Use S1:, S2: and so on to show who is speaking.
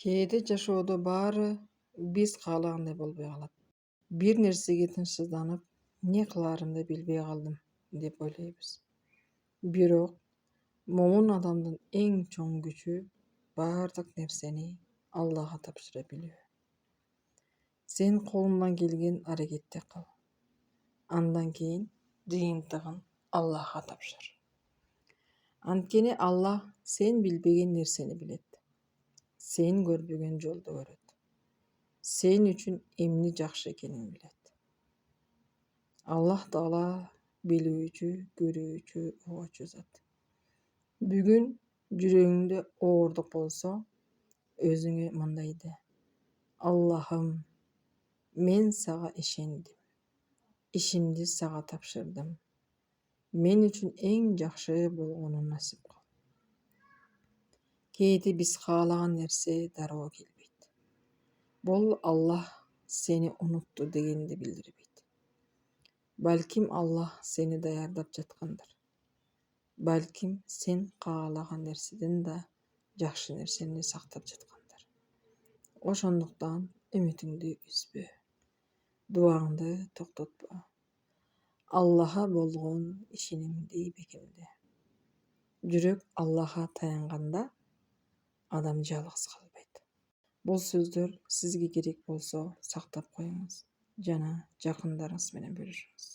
S1: Кээде жашоодо баары биз каалагандай болбой калат. Бир нерсеге тынчсызданып, эмне кылаарымды билбей калдым деп ойлойбуз. Бирок момун адамдын эң чоң күчү баардык нерсени Аллага тапшыра билүү. Сен колуңдан келген аракетти кыл. Андан кийин жыйынтыгын Аллага тапшыр. Анткени Аллах сен билбеген нерсени билет. Сен көрбөгөн жолду көрөт. Сен үчүн эмне жакшы экенин билет. Аллах Таала билүүчү, көрүүчү, угуучу зат. Бүгүн жүрөгүңдө оордук болсо, өзүңө мындай де: Аллахым, мен сага ишендим. Ишимди сага тапшырдым. Мен үчүн эң жакшы болгонун насип кыл. Кээде биз каалаган нерсе дароо келбейт. Бул Аллах сени унутту дегенди билдирбейт. Балким Аллах сени даярдап жаткандыр. Балким сен каалаган нерседен да жакшы нерсени сактап жаткандыр. Ошондуктан үмүтүңдү үзбө. Дубаңды токтотпо. Аллага болгон ишенимди бекемде. Жүрөк Аллага таянганда адам жалгыз калбайт. Бул сөздөр сизге керек болсо сактап коюңуз жана жакындарыңыз менен бөлүшүңүз.